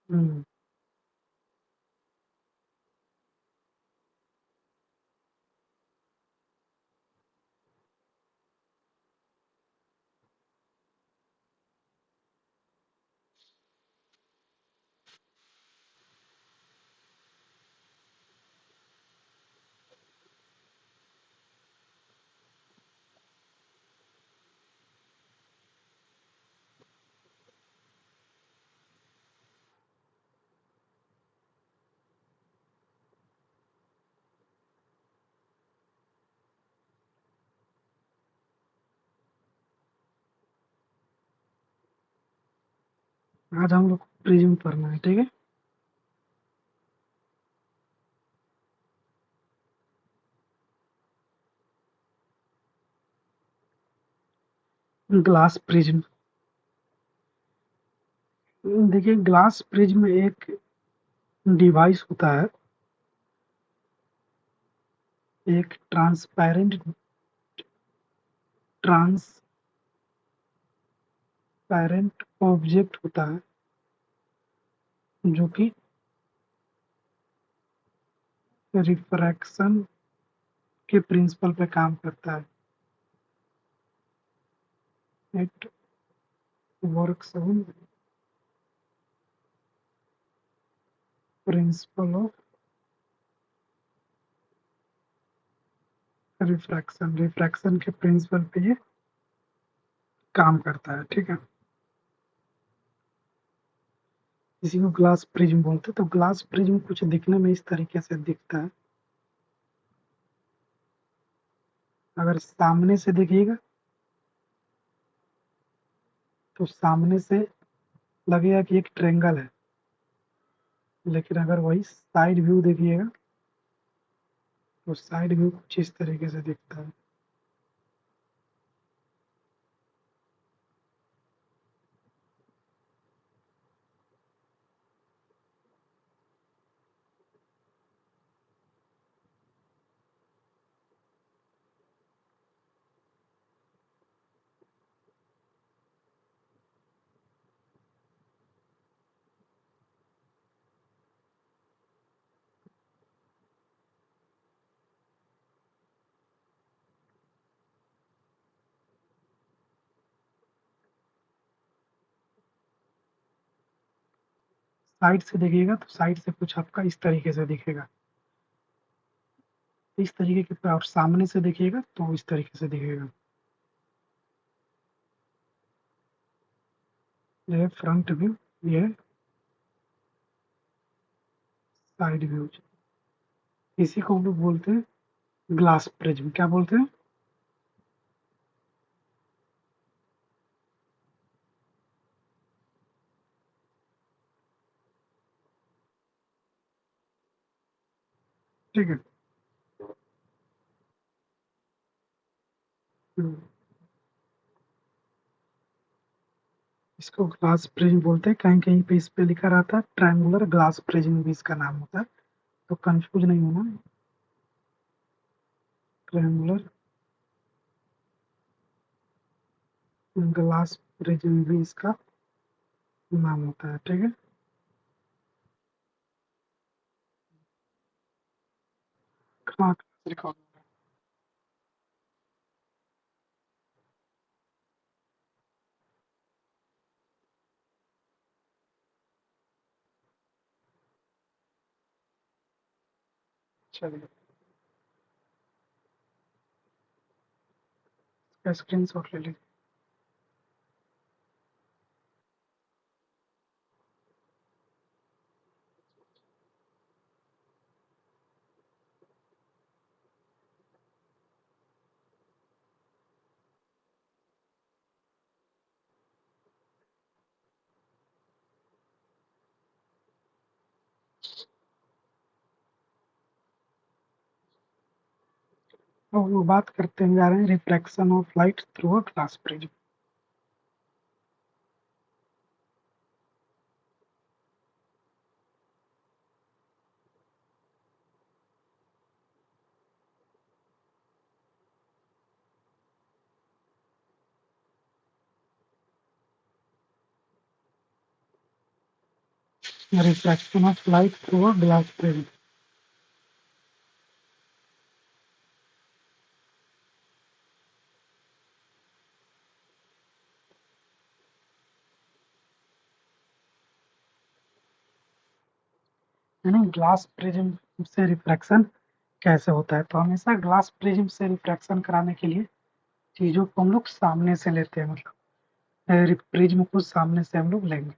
हम्म। आज हम लोग प्रिज्म पढ़ना है, ठीक है। Glass prism. देखिए, ग्लास प्रिज्म एक डिवाइस होता है, एक ट्रांसपेरेंट ऑब्जेक्ट होता है जो कि रिफ्रैक्शन के प्रिंसिपल पे काम करता है। It works on principle of refraction के प्रिंसिपल पे ये काम करता है, ठीक है। इसी को ग्लास प्रिज्म बोलते हैं। तो ग्लास प्रिज्म कुछ दिखने में इस तरीके से दिखता है। अगर सामने से देखिएगा तो सामने से लगेगा कि एक ट्रायंगल है, लेकिन अगर वही साइड व्यू देखिएगा तो साइड व्यू कुछ इस तरीके से दिखता है। साइड से देखिएगा तो साइड से कुछ आपका इस तरीके से दिखेगा, इस तरीके के। और सामने से देखिएगा तो इस तरीके से दिखेगा। ये फ्रंट व्यू, ये साइड व्यू। इसी को हम लोग बोलते हैं ग्लास प्रिज्म। क्या बोलते हैं? ठीक है। हम्म, इसको ग्लास प्रिज्म बोलते हैं। कहीं कहीं पे इस पे लिखा रहता है ट्रायंगुलर ग्लास प्रिज्म, भी इसका नाम होता है। तो कंफ्यूज नहीं होना, ट्रायंगुलर ग्लास प्रिज्म भी इसका नाम होता है, ठीक है। हाँ, रिकॉर्ड। चलिए, इसका स्क्रीन शॉट ले लीजिए। तो वो बात करते हैं जा रहे हैं reflection of light through a glass prism. refraction of light through a glass prism. यानी ग्लास प्रिज्म से रिफ्रैक्शन कैसे होता है? तो हमेशा ग्लास प्रिज्म से रिफ्रैक्शन कराने के लिए चीजों को हम लोग सामने से लेते हैं, मतलब प्रिज्म को सामने से हम लोग लेंगे।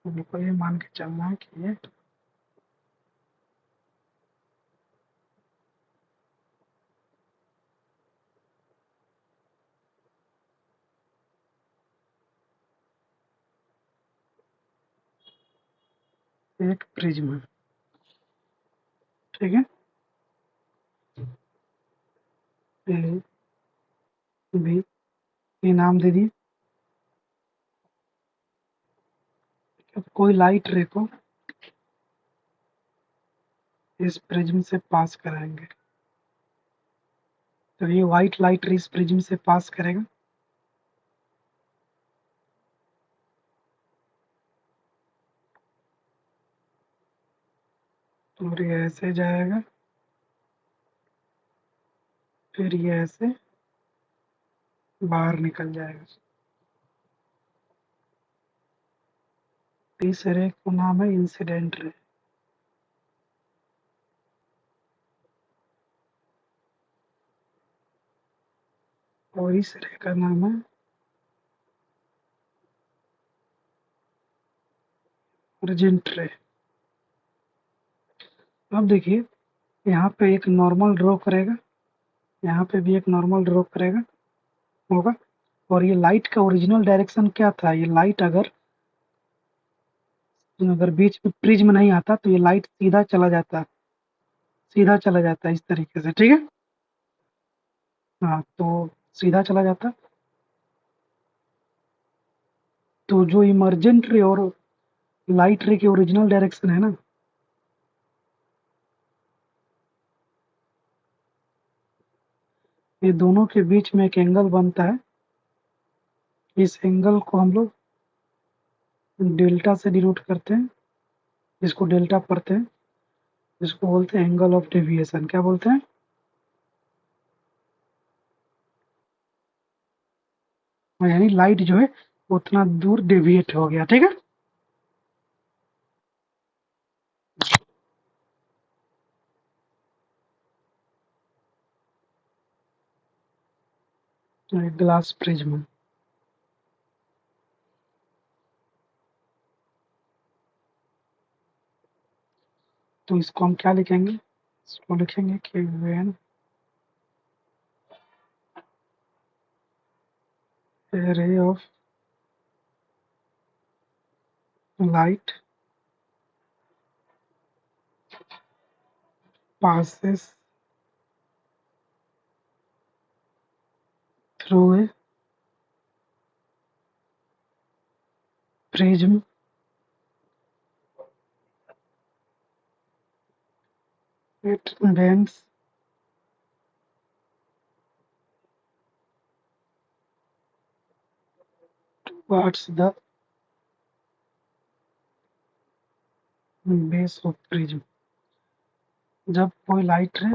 हमको ये मान के चलना है कि ये एक प्रिज्म है, ठीक है। ए बी, ये नाम दे दिए। अब कोई लाइट रे को इस प्रिज्म से पास कराएंगे, तो ये व्हाइट लाइट रे इस प्रिज्म से पास करेगा, और ये ऐसे जाएगा, फिर ये ऐसे बाहर निकल जाएगा। इस रे को नाम है इंसिडेंट रे, और इस रे का नाम है अर्जेंट रे। अब देखिए, यहाँ पे एक नॉर्मल ड्रॉ करेगा, यहाँ पे भी एक नॉर्मल ड्रॉ करेगा, होगा। और ये लाइट का ओरिजिनल डायरेक्शन क्या था? ये लाइट अगर अगर बीच में प्रिज्म नहीं आता तो ये लाइट सीधा चला जाता, सीधा चला जाता इस तरीके से, ठीक है। हाँ, तो सीधा चला जाता। तो जो इमर्जेंट रे और लाइट रे की ओरिजिनल डायरेक्शन है ना, ये दोनों के बीच में एक एंगल बनता है। इस एंगल को हम लोग डेल्टा से डिनोट करते हैं, जिसको डेल्टा पढ़ते हैं, जिसको बोलते हैं एंगल ऑफ डेविएशन। क्या बोलते हैं? यानी लाइट जो है उतना दूर डेविएट हो गया, ठीक है। ग्लास प्रिज्म, तो इसको हम क्या लिखेंगे? इसको लिखेंगे कि when a ray of light passes through a prism, it bends towards the base of prism। जब कोई लाइट रे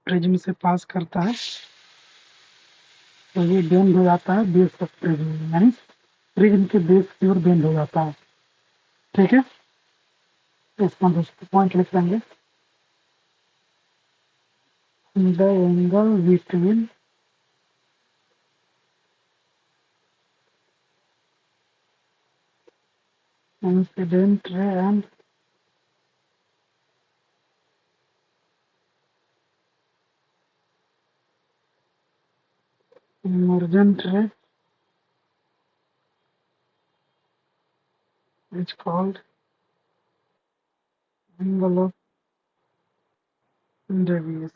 प्रिज्म से पास करता है तो ये बेंड हो जाता है बेस ऑफ प्रिज्म, यानी प्रिज्म के बेस की ओर बेंड हो जाता है, ठीक है। तो इसका दूसरा पॉइंट लिख लेंगे, the angle between incident ray and emergent ray is called angle of deviation।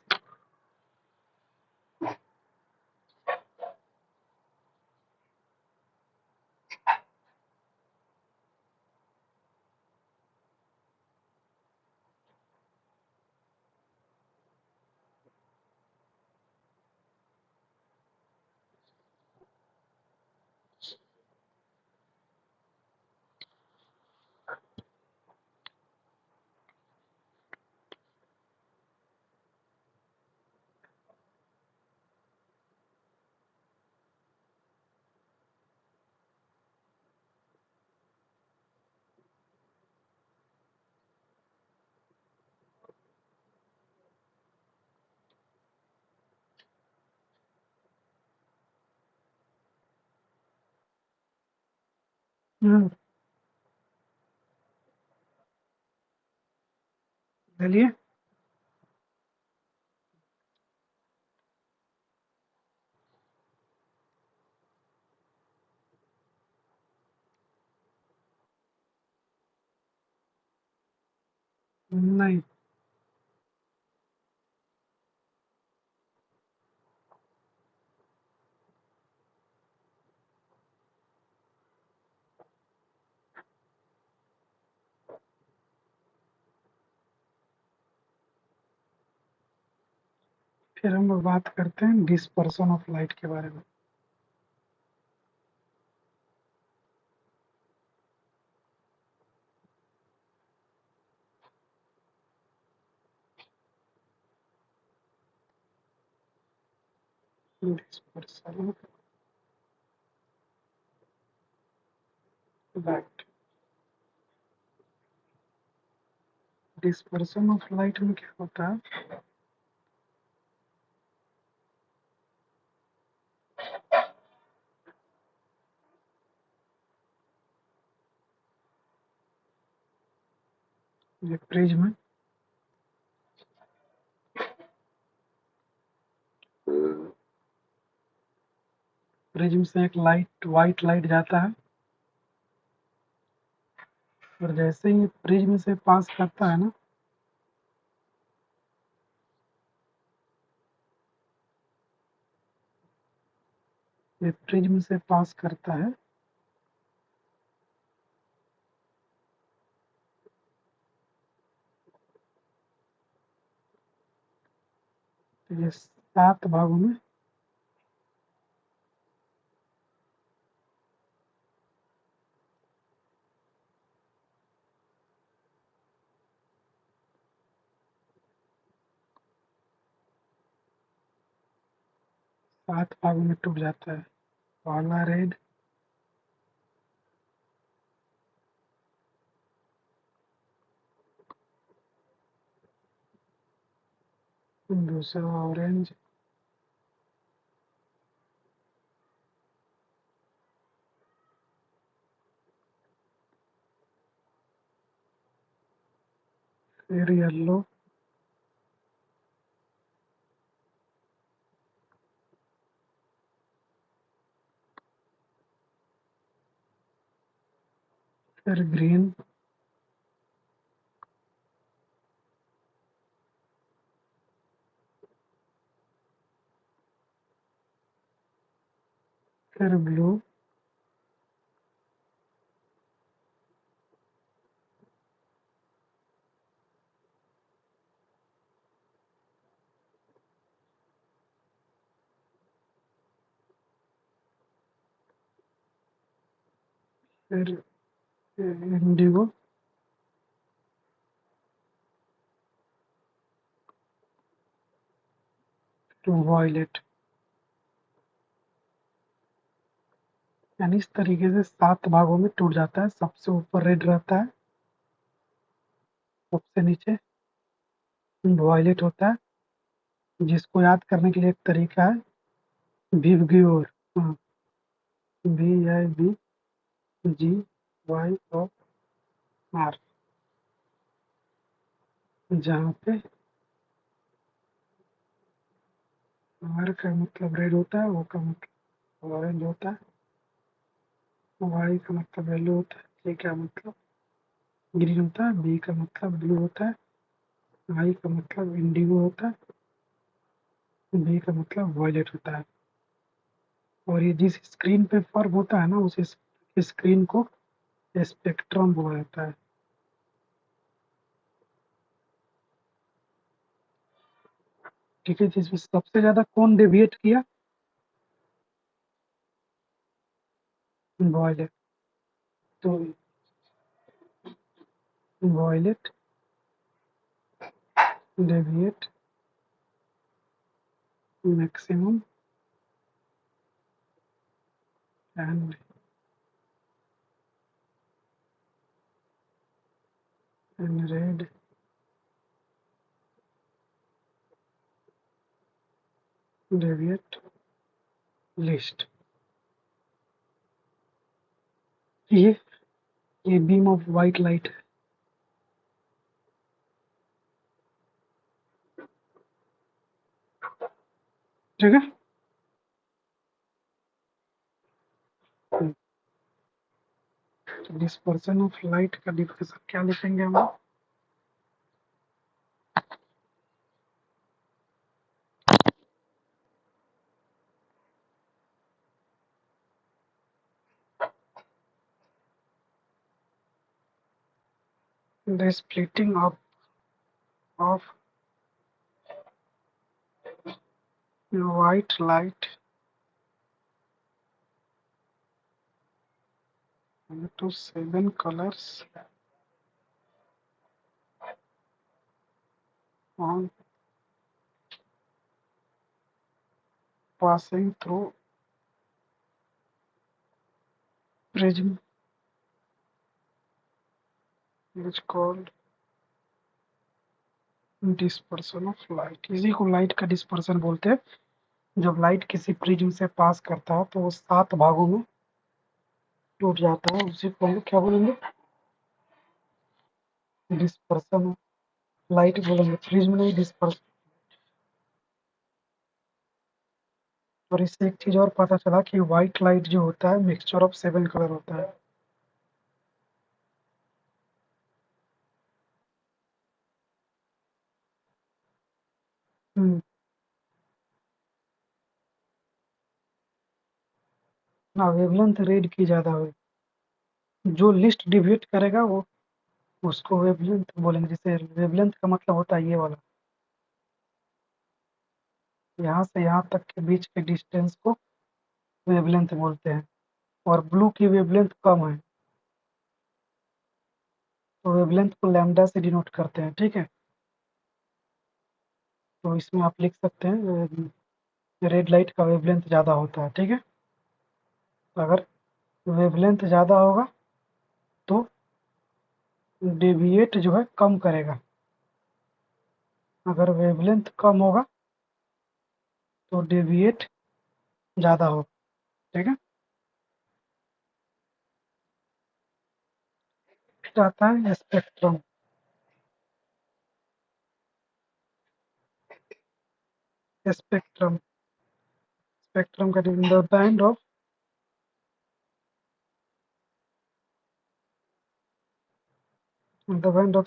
चलिए। नहीं। फिर हम लोग बात करते हैं डिस्पर्सन ऑफ लाइट के बारे में। Dispersion of light. Dispersion of light में क्या होता है? ये प्रिज्म प्रिज्म से एक लाइट, वाइट लाइट जाता है, और जैसे ही प्रिज्म से पास करता है ना, ये प्रिज्म से पास करता है, तो ये 7 भागों में 7 भागों में टूट जाता है। पहला रेड, दूसरा ऑरेंज, फिर येलो, फिर ग्रीन, फिर ब्लू, फिर इंडिगो, फिर वॉयलेट। यानी इस तरीके से 7 भागों में टूट जाता है। सबसे ऊपर रेड रहता है, सबसे नीचे वॉयलेट होता है, जिसको याद करने के लिए एक तरीका है, विवग्योर। हाँ, VIVGYOR, जहाँ पे R का मतलब रेड होता है, O का मतलब ऑरेंज होता है, Y का मतलब येलो होता है, A का मतलब ग्रीन होता है, B का मतलब ब्लू होता है, I का मतलब इंडिगो होता है, B का मतलब वॉयलेट होता है। और ये जिस स्क्रीन पे फर्क होता है ना, उस स्क्रीन को स्पेक्ट्रम बोला जाता है। ठीक है, जिसमें सबसे ज्यादा कौन डेविएट किया? वॉयलेट। तो violet deviate maximum and red deviate least. ये ये बीम ऑफ वाइट लाइट है, ठीक है। डिस्पर्सन ऑफ लाइट का डिफिनेशन क्या लिखेंगे हम? The splitting of white light into 7 colors on passing through prism is called dispersion of light। इसी को लाइट का डिस्पर्सन बोलते हैं। जब लाइट किसी प्रिज्म से पास करता है तो वो 7 भागों में टूट जाता है, उसी को हम क्या बोलेंगे? डिस्पर्सन लाइट बोलेंगे, प्रिज्म नहीं, डिस्पर्सन। और इससे एक चीज और पता चला कि व्हाइट लाइट जो होता है मिक्सचर ऑफ 7 कलर होता है। ना वेवलेंथ रेड की ज्यादा हो, जो लिस्ट डिविएट करेगा वो उसको वेवलेंथ बोलेंगे। जैसे वेवलेंथ का मतलब होता है ये वाला, यहाँ से यहाँ तक के बीच के डिस्टेंस को वेवलेंथ बोलते हैं। और ब्लू की वेवलेंथ कम है तो वेवलेंथ को लैम्डा से डिनोट करते हैं, ठीक है। तो इसमें आप लिख सकते हैं रेड लाइट का वेवलेंथ ज़्यादा होता है, ठीक है। अगर वेवलेंथ ज़्यादा होगा तो डेविएट जो है कम करेगा, अगर वेवलेंथ कम होगा तो डेविएट ज़्यादा होगा, ठीक है। फिर आता है स्पेक्ट्रम। स्पेक्ट्रम स्पेक्ट्रम का the band of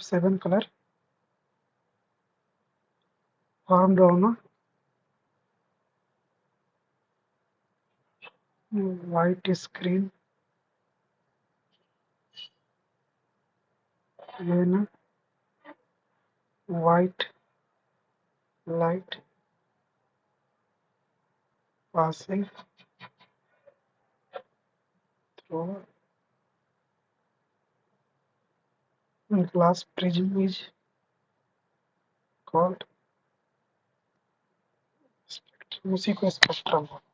7 colour formed on a white screen when white light passing through glass prism is called spectrum। उसी को स्पेक्ट्रम बोलते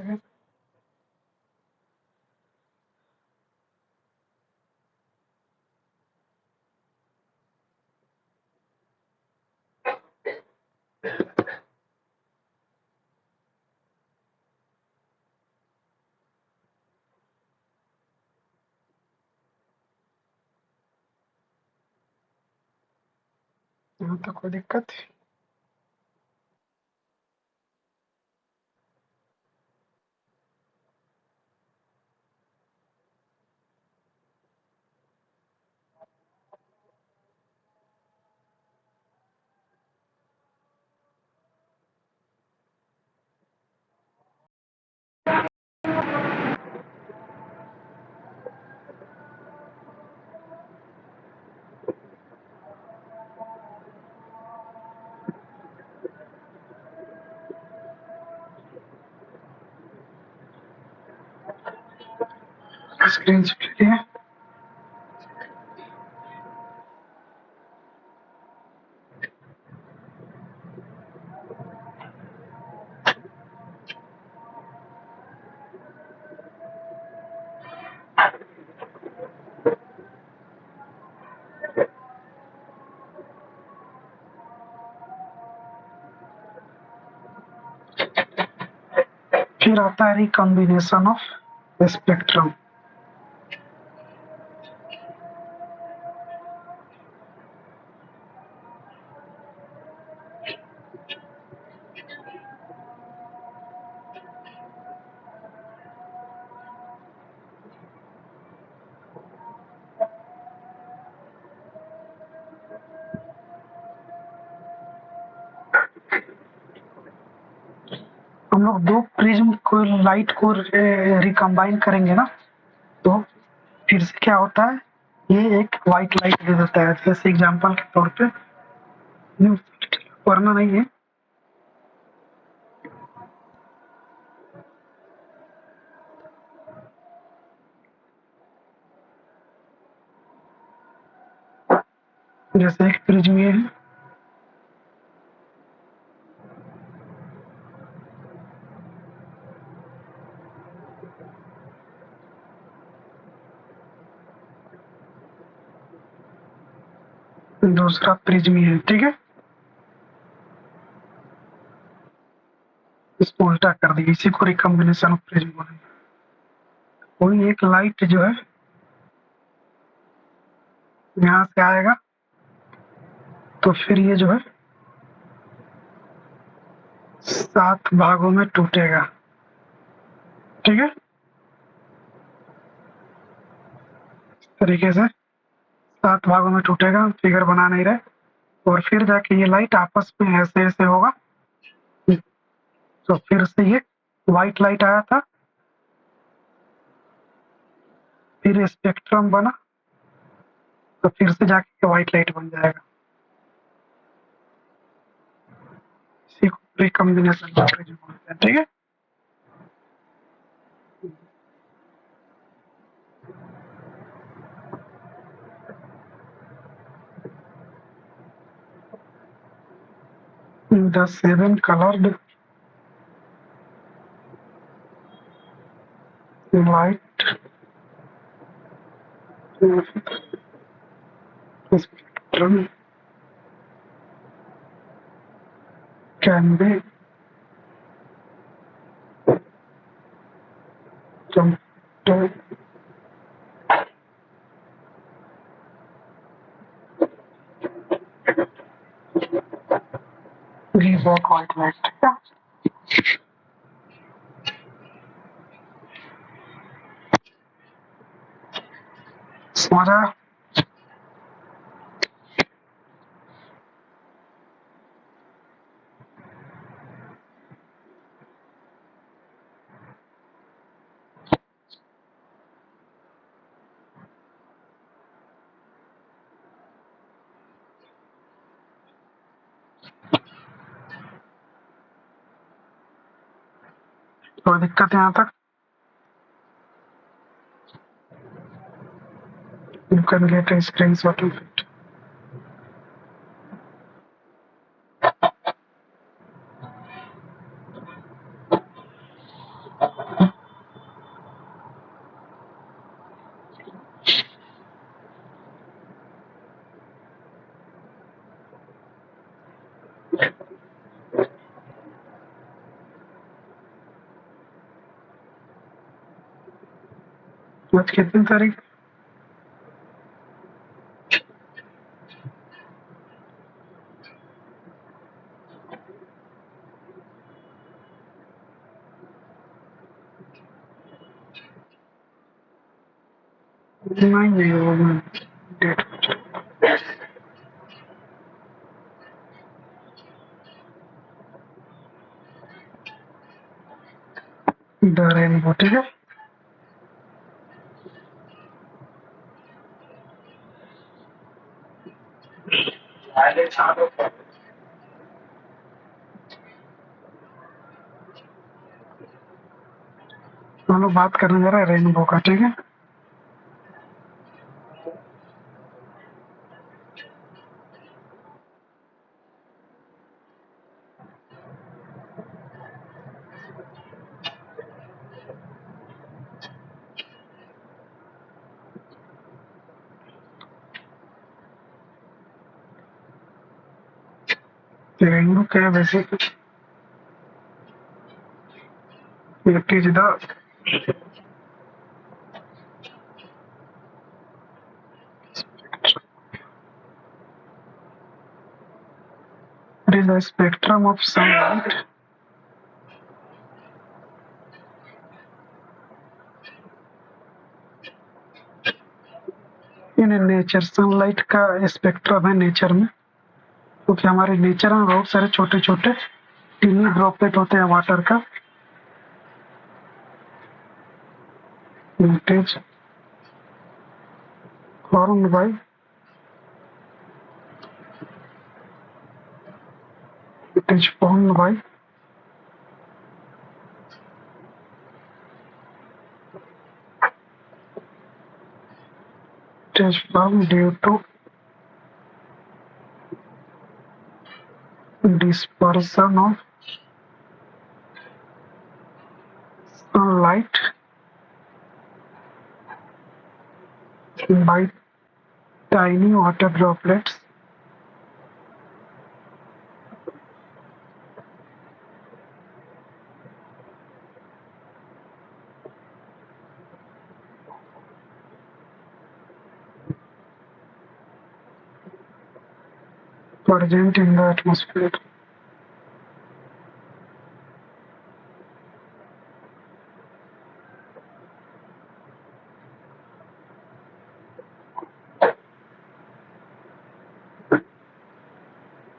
हैं। यहाँ तक कोई दिक्कत? स्क्रीन स्प्लिट है। फिर आता है रिकॉम्बिनेशन ऑफ स्पेक्ट्रम। हम लोग दो प्रिज्म को लाइट को रिकम्बाइन करेंगे ना, तो फिर से क्या होता है, ये एक व्हाइट लाइट दे देता है। जैसे एग्जांपल के तौर पे पढ़ना नहीं है, जैसे एक प्रिज्म ये है, दूसरा प्रिज्म ये है, ठीक है। इसको उल्टा कर दिए, इसी को रिकॉम्बिनेशन ऑफ प्रिज्म बोलेंगे। कोई एक लाइट जो है यहाँ से आएगा, तो फिर ये जो है 7 भागों में टूटेगा, ठीक है। इस तरीके से 7 भागों में टूटेगा, फिगर बना नहीं रहे, और फिर जाके ये लाइट आपस में ऐसे ऐसे होगा, तो फिर से ये व्हाइट लाइट आया था, फिर स्पेक्ट्रम बना, तो फिर से जाके व्हाइट लाइट बन जाएगा। इसी को रिकॉम्बिनेशन बोलते हैं, ठीक है। The 7 colored light spectrum can be compared Reebok white light। समझा? कोई दिक्कत यहाँ तक? You can get a screenshot of it। आज कितनी तारीख? नहीं वो डेट द रेनबो, ठीक है। हम लोग बात करने जा रहे हैं रेनबो का, ठीक है। रेनबो क्या है वैसे? It is the it is the spectrum of sunlight in nature. Sunlight का स्पेक्ट्रम है नेचर में, क्योंकि हमारे नेचर में बहुत सारे छोटे छोटे टीनी ड्रॉपलेट होते हैं वाटर का। It is formed by it is formed by it is formed due to dispersion of sunlight by tiny water droplets present in the atmosphere.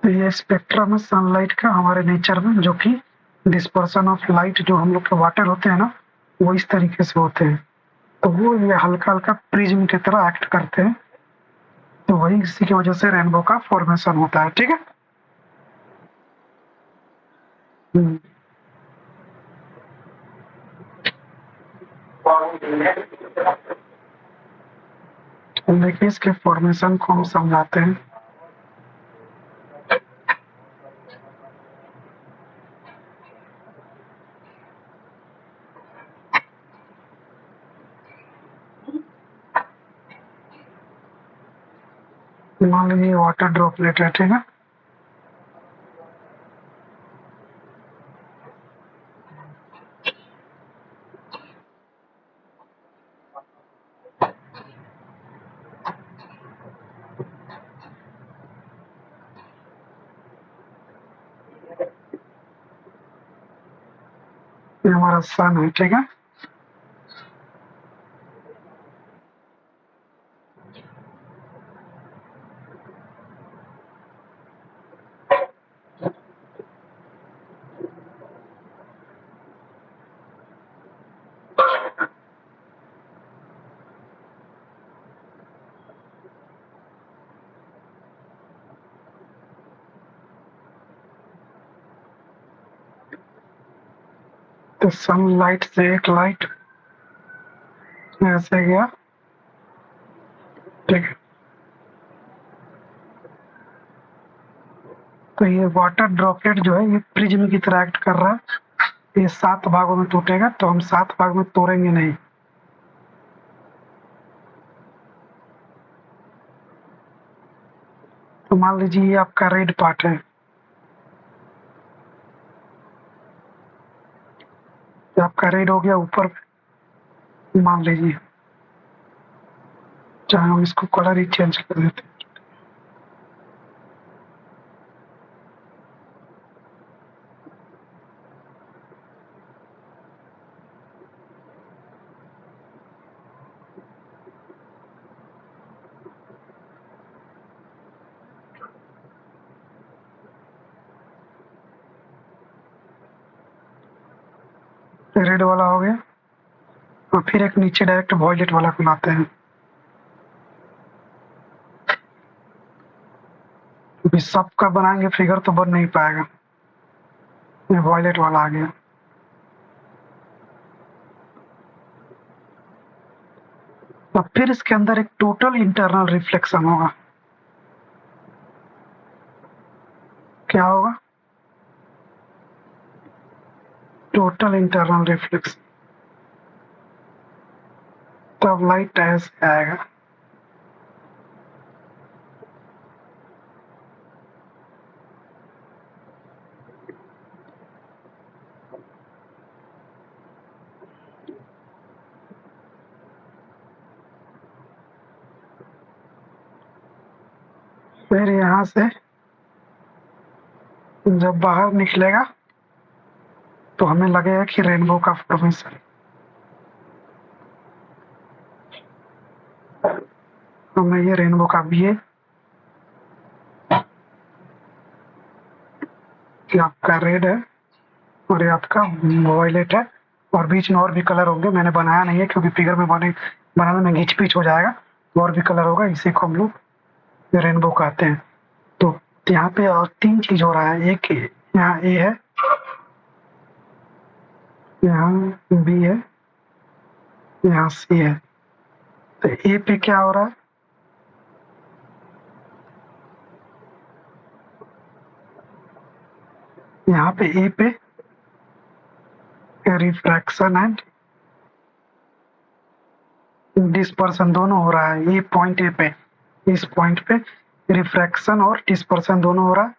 तो ये स्पेक्ट्रम है सनलाइट का हमारे नेचर में, जो कि डिस्पर्सन ऑफ लाइट जो हम लोग के वाटर होते हैं ना, वो इस तरीके से होते हैं। तो वो ये हल्का हल्का प्रिज्म की तरह एक्ट करते हैं, तो वही इसी की वजह से रेनबो का फॉर्मेशन होता है। ठीक है। देखिए इसके फॉर्मेशन को हम समझाते हैं। मान लीजिए वाटर ड्रॉपलेट है, ठीक है। ये हमारा सन है, ठीक है। तो सनलाइट से एक लाइट ऐसे गया, ठीक है। तो ये वाटर ड्रॉपलेट जो है ये प्रिज्म की तरह एक्ट कर रहा है। ये 7 भागों में टूटेगा, तो हम 7 भाग में तोड़ेंगे नहीं। तो मान लीजिए ये आपका रेड पार्ट है, तो आपका रेड हो गया ऊपर, मान लीजिए, चाहे हम इसको कलर ही चेंज कर देते हैं। रेड वाला हो गया, और फिर एक नीचे डायरेक्ट वॉयलेट वाला को लाते हैं। क्योंकि सबका बनाएंगे फिगर तो बन नहीं पाएगा। ये वॉयलेट वाला आ गया। तो फिर इसके अंदर एक टोटल इंटरनल रिफ्लेक्शन होगा। क्या होगा? Total internal reflection. तब लाइट ऐसे आएगा। फिर यहाँ से जब बाहर निकलेगा तो हमें लगेगा कि रेनबो का फॉर्मेशन। हमें ये रेनबो का भी है कि आपका रेड है और ये आपका वॉयलेट है और बीच में और भी कलर होंगे। मैंने बनाया नहीं है क्योंकि फिगर में बनाने में घिच पिच हो जाएगा। और भी कलर होगा, इसी को हम लोग रेनबो कहते हैं। तो यहाँ पे और 3 चीज हो रहा है। एक यहाँ ए है, यहाँ बी है, यहाँ सी है। तो ए पे क्या हो रहा है, यहाँ पे ए पे रिफ्रैक्शन एंड डिस्पर्सन दोनों हो रहा है। ये पॉइंट ए पे, इस पॉइंट पे रिफ्रैक्शन और डिस्पर्सन दोनों हो रहा है।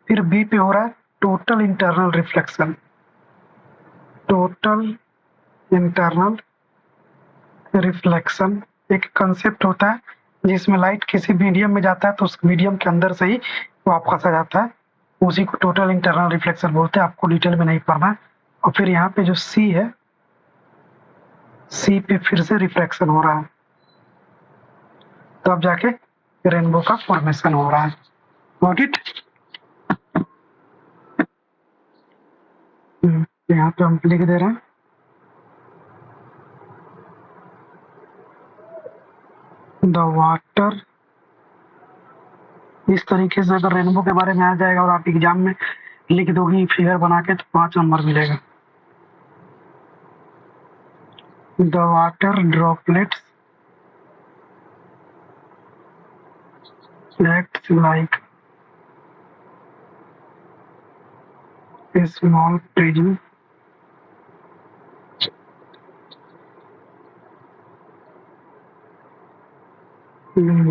फिर बी पे हो रहा है total internal reflection. Total internal reflection एक कंसेप्ट होता है जिसमें लाइट किसी मीडियम में जाता है तो उस मीडियम के अंदर से ही वापस आ जाता है, उसी को टोटल इंटरनल रिफ्लेक्शन बोलते हैं। आपको डिटेल में नहीं पढ़ना है। और फिर यहाँ पे जो सी है, सी पे फिर से रिफ्लेक्शन हो रहा है, तब जाके रेनबो का फॉर्मेशन हो रहा है। Got it? यहाँ पे हम लिख दे रहे हैं द वाटर। इस तरीके से अगर रेनबो के बारे में आ जाएगा और आप एग्जाम में लिख दोगी फिगर बना के तो 5 नंबर मिलेगा। The water droplets acts like a small prism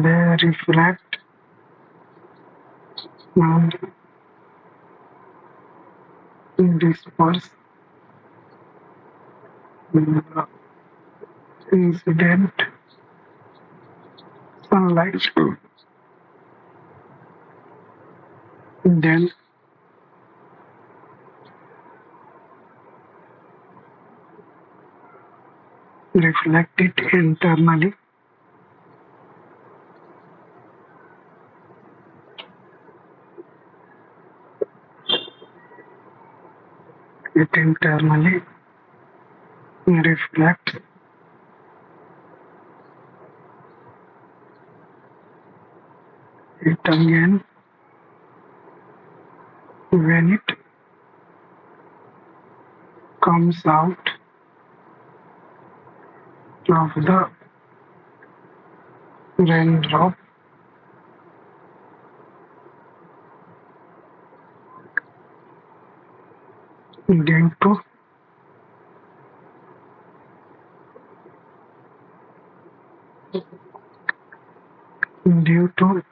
they reflect and disperse the incident sunlight, then reflect it internally. It internally reflects it again when it comes out of the raindrop due to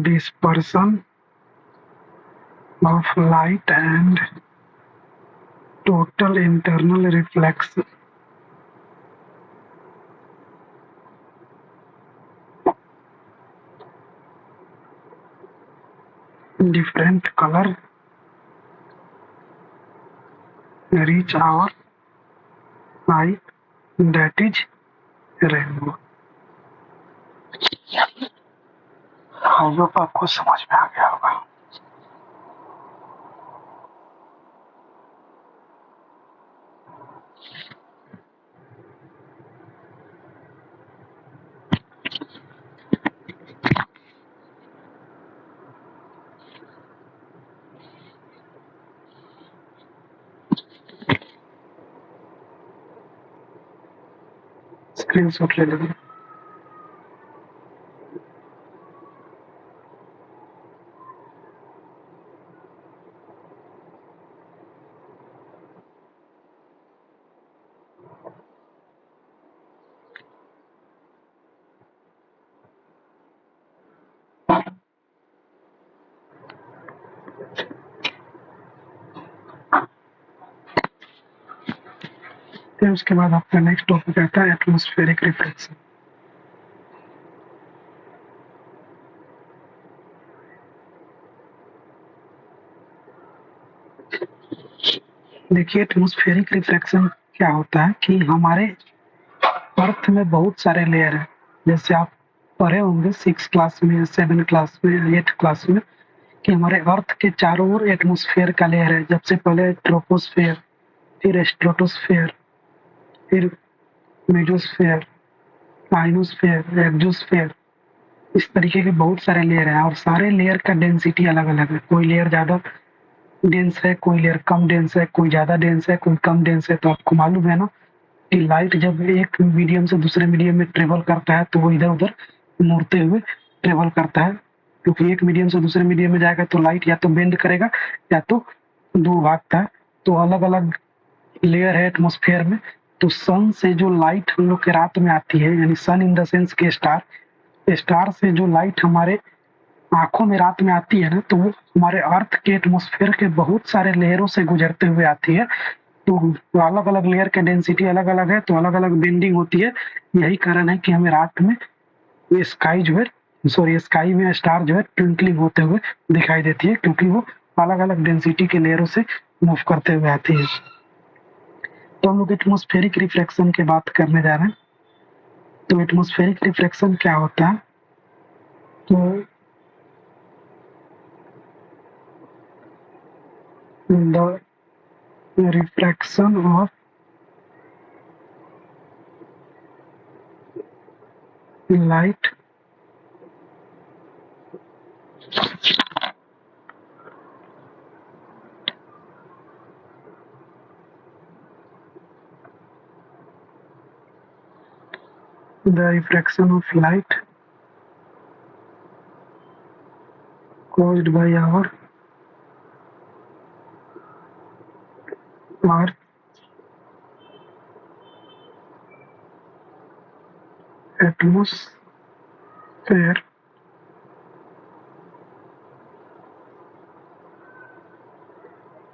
dispersion of light and total internal reflection. Different color reach our eye, that is rainbow. I hope आपको समझ में आ गया होगा। Screenshot ले लेंगे। फिर उसके बाद आपका नेक्स्ट टॉपिक आता है एटमॉस्फेरिक रिफ्लेक्शन। देखिए एटमॉस्फेरिक रिफ्रैक्शन क्या होता है कि हमारे अर्थ में बहुत सारे लेयर हैं। जैसे आप पढ़े होंगे 6 क्लास में, 7 क्लास में, 8 क्लास में कि हमारे अर्थ के चारों ओर एटमॉस्फेयर का लेयर है। सबसे पहले ट्रोपोस्फेयर, फिर स्ट्रेटोस्फेयर, फिर मेसोस्फेयर, आइनोस्फेयर, एक्सोस्फेयर, इस तरीके के बहुत सारे लेयर हैं और सारे लेयर का डेंसिटी अलग-अलग है। कोई लेयर ज़्यादा डेंस है, कोई लेयर कम डेंस है, कोई ज़्यादा डेंस है, कोई कम डेंस है। तो आपको मालूम है ना कि लाइट जब एक मीडियम से दूसरे मीडियम में ट्रेवल करता है तो वो इधर-उधर मुड़ते हुए ट्रेवल करता है, क्योंकि एक मीडियम से दूसरे मीडियम में जाएगा तो लाइट या तो बेंड करेगा या तो दूर भागता है। तो अलग-अलग लेयर है एटमॉस्फेयर में। तो सन से जो लाइट हम लोग के रात में आती है, यानी सन इन द सेंस के स्टार, स्टार से जो लाइट हमारे आँखों में रात में आती है ना, तो वो हमारे अर्थ के एटमॉस्फेयर के बहुत सारे लेयरों से गुजरते हुए आती है। तो अलग-अलग लेयर का डेंसिटी अलग-अलग है, तो अलग-अलग बेंडिंग होती है। यही कारण है कि हमें रात में ये स्काई जो है, सॉरी स्काई में स्टार जो है ट्विंकलिंग होते हुए दिखाई देती है, क्योंकि वो अलग-अलग डेंसिटी के लेयरों से मूव करते हुए आती है। तो हम लोग एटमॉस्फेरिक रिफ्रैक्शन की बात करने जा रहे हैं। तो एटमॉस्फेरिक रिफ्रैक्शन क्या होता है? तो the refraction of light caused by our earth atmosphere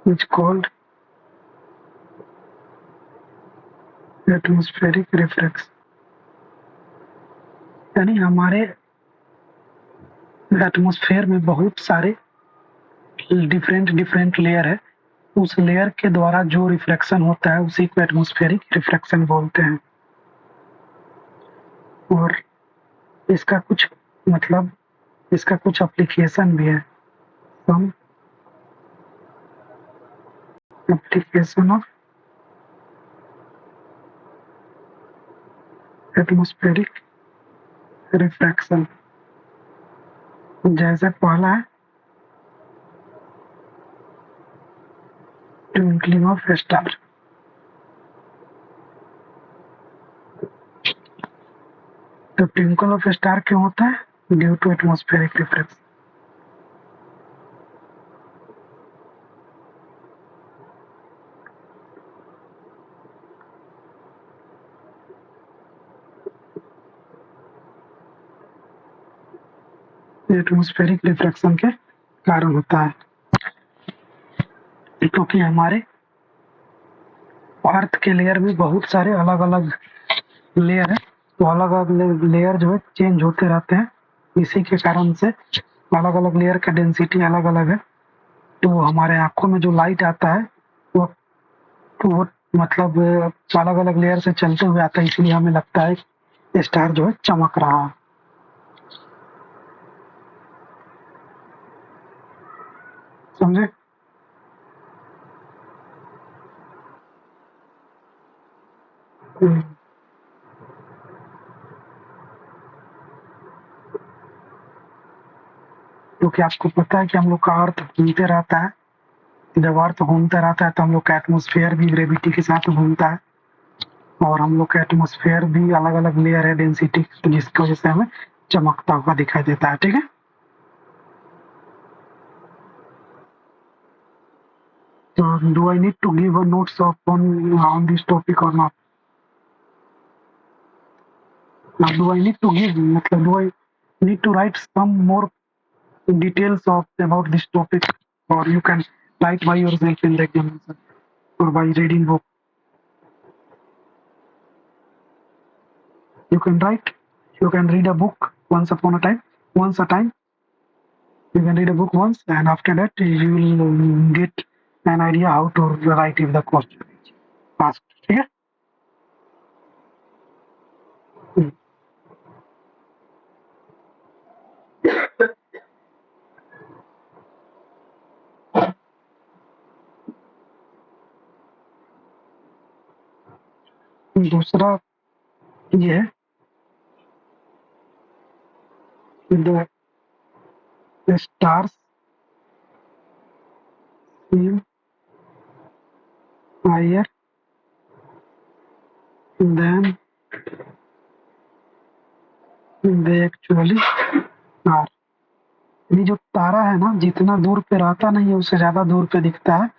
is called atmospheric reflex। यानी हमारे एटमॉस्फेयर में बहुत सारे डिफरेंट लेयर है। उस लेयर के द्वारा जो रिफ्लेक्शन होता है उसी को एटमॉस्फेरिक रिफ्लेक्शन बोलते हैं। और इसका कुछ मतलब, इसका कुछ एप्लीकेशन भी है। Some application of atmospheric refraction, जैसे पहला है ट्विंकलिंग ऑफ स्टार। तो ट्विंकल ऑफ स्टार क्यों होता है? Due to atmospheric refraction. Atmospheric refraction के कारण होता है, क्योंकि हमारे अर्थ के लेयर में बहुत सारे अलग-अलग लेयर है। तो अलग-अलग लेयर जो है चेंज होते रहते हैं। इसी के कारण से अलग-अलग लेयर का डेंसिटी अलग-अलग है। तो हमारे आँखों में जो लाइट आता है वो वो मतलब अलग-अलग लेयर से चलते हुए आता है, इसलिए हमें लगता है कि स्टार जो है चमक रहा है। समझे? हुँ। क्योंकि आपको पता है कि हम लोग का अर्थ घूमते रहता है। जब अर्थ घूमता रहता है तो हम लोग का एटमॉस्फेयर भी ग्रेविटी के साथ घूमता है और हम लोग का एटमॉस्फेयर भी अलग-अलग लेयर है डेंसिटी, तो जिसकी वजह से हमें चमकता हुआ दिखाई देता है। ठीक है? So do I need to give a notes of on this topic or not? Now do I need to give, मतलब do I need to write some more details of about this topic, or you can write by yourself in the examination or by reading book? You can write, you can read a book once upon a time, once a time. You can read a book once, and after that you will get an idea how to write if the question asked, ठीक है। दूसरा ये है the stars seem higher than they actually are. ये जो तारा है ना, जितना दूर पे रहता नहीं है उससे ज्यादा दूर पे दिखता है,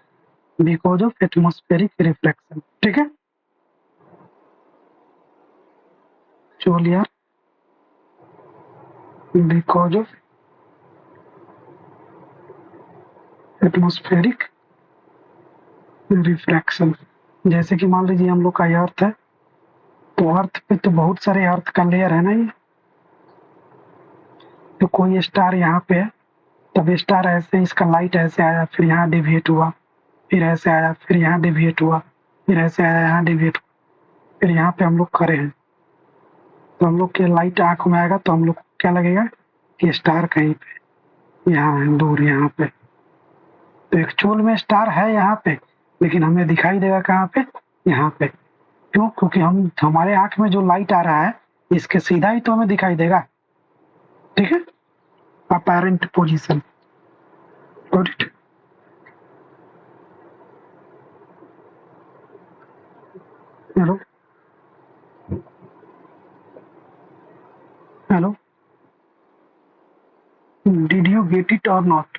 बिकॉज ऑफ एटमॉस्फेरिक रिफ्लेक्शन, ठीक है। Actually are because of atmospheric refraction. जैसे कि मान लीजिए हम लोग का अर्थ है, तो अर्थ पे तो बहुत सारे अर्थ का लेयर है ना, ये तो कोई स्टार यहाँ पे है, तब स्टार ऐसे इसका लाइट ऐसे आया, फिर यहाँ डिविएट हुआ, फिर ऐसे आया, फिर यहाँ डिविएट हुआ, फिर ऐसे आया, यहाँ डिविएट हुआ, फिर यहाँ पे हम लोग खड़े हैं, तो हम लोग के लाइट आँख में आएगा तो हम लोग को क्या लगेगा कि स्टार कहीं पे यहाँ है, दूर यहाँ पे। तो एक्चुअल में स्टार है यहाँ पे, लेकिन हमें दिखाई देगा कहाँ पे, यहाँ पे। क्यों? क्योंकि हम हमारे आँख में जो लाइट आ रहा है इसके सीधा ही तो हमें दिखाई देगा, ठीक है। Apparent position, got it. Hello hello, did you get it और नॉट?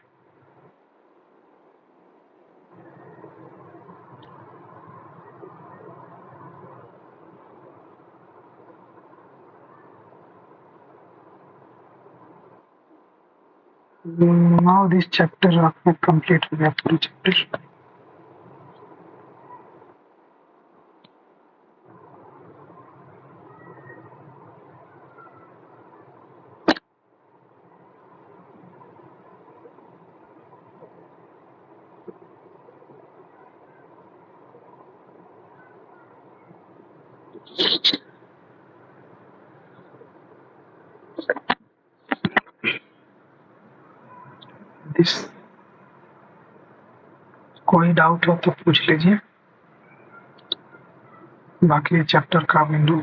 Now this chapter आपका complete हो गया, पूरा चैप्टर। दिस कोई डाउट हो तो पूछ लीजिए, बाकी चैप्टर का विंडो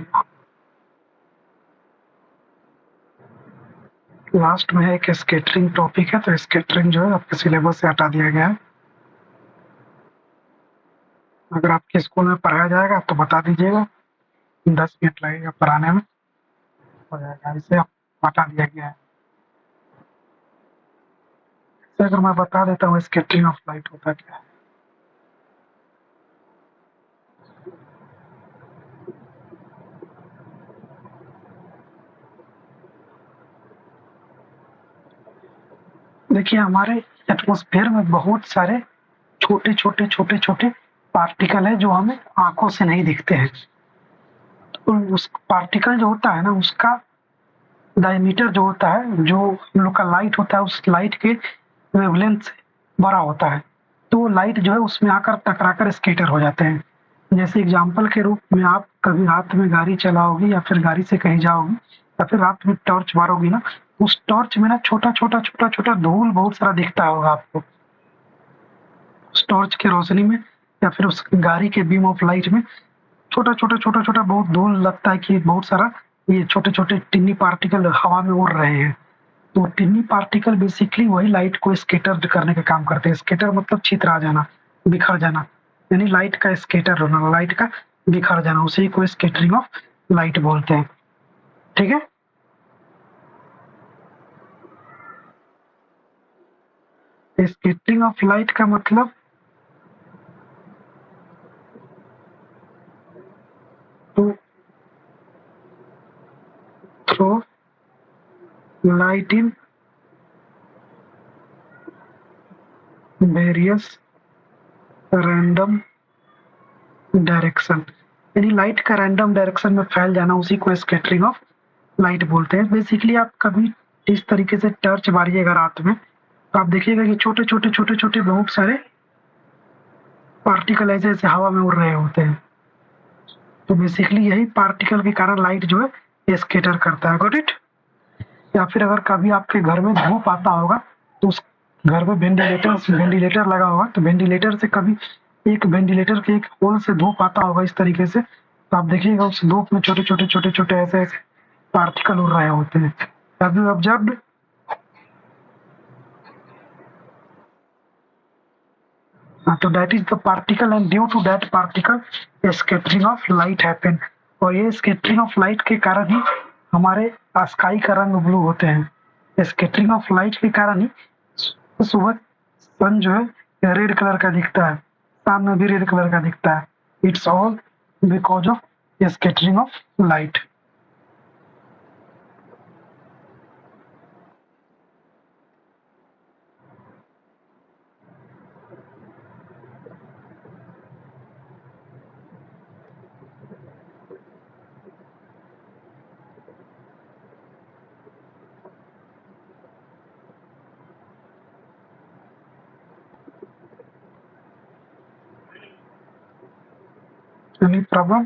लास्ट में एक स्केटरिंग टॉपिक है, तो स्केटरिंग जो है आपके सिलेबस से हटा दिया गया है। अगर आपके स्कूल में पढ़ाया जाएगा तो बता दीजिएगा, 10 मिनट लगेगा पढ़ाने में, हो जाएगा। इसे आप हटा दिया गया है। तो अगर मैं बता देता हूँ स्केटरिंग ऑफ लाइट होता क्या है। देखिए, हमारे एटमॉस्फेयर में बहुत सारे छोटे छोटे छोटे छोटे पार्टिकल है जो हमें आंखों से नहीं दिखते हैं। तो उस पार्टिकल जो होता है ना, उसका डायमीटर जो होता है, जो हम लोग का लाइट होता है, उस लाइट के वेवलेंथ से बड़ा होता है, तो लाइट जो है उसमें आकर टकराकर स्कैटर हो जाते हैं। जैसे एग्जाम्पल के रूप में, आप कभी रात में गाड़ी चलाओगी या फिर गाड़ी से कहीं जाओगी या फिर रात में टॉर्च मारोगी ना, उस टॉर्च में ना छोटा छोटा छोटा छोटा धूल बहुत सारा दिखता होगा आपको। उस टॉर्च की रोशनी में या फिर उस गाड़ी के बीम ऑफ लाइट में छोटा छोटा छोटा छोटा बहुत धूल लगता है कि बहुत सारा ये छोटे छोटे टिन्नी पार्टिकल हवा में उड़ रहे हैं। तो टिन्नी पार्टिकल बेसिकली वही लाइट को स्कैटर करने का काम करते हैं। स्कैटर मतलब छितरा जाना, बिखर जाना, यानी लाइट का स्कैटर होना, लाइट का बिखर जाना, उसी को स्कैटरिंग ऑफ लाइट बोलते हैं, ठीक है। स्कैटरिंग ऑफ लाइट का मतलब to throw light in various random direction, यानी लाइट का रैंडम डायरेक्शन में फैल जाना, उसी को स्कैटरिंग ऑफ लाइट बोलते हैं। बेसिकली आप कभी इस तरीके से टॉर्च मारिएगा रात में, तो आप देखिएगा कि छोटे छोटे छोटे छोटे बहुत सारे पार्टिकल ऐसे ऐसे हवा में उड़ रहे होते हैं। तो बेसिकली यही पार्टिकल के कारण लाइट जो है स्कैटर करता है। Got it? या फिर अगर कभी आपके घर में धूप आता होगा तो उस घर में वेंटिलेटर लगा होगा, तो वेंटिलेटर से कभी एक वेंटिलेटर के एक होल से धूप आता होगा इस तरीके से, तो आप देखिएगा उस धूप में छोटे छोटे ऐसे ऐसे पार्टिकल उड़ रहे होते हैं। Have you observed? हाँ, तो that is the particle and due to that particle scattering of light happen. और ये स्कैटरिंग ऑफ लाइट के कारण ही हमारे स्काई का रंग ब्लू होते हैं। स्कैटरिंग ऑफ लाइट के कारण ही सुबह सन जो है रेड कलर का दिखता है, शाम में भी रेड कलर का दिखता है। It's all because of scattering of light. Any problem?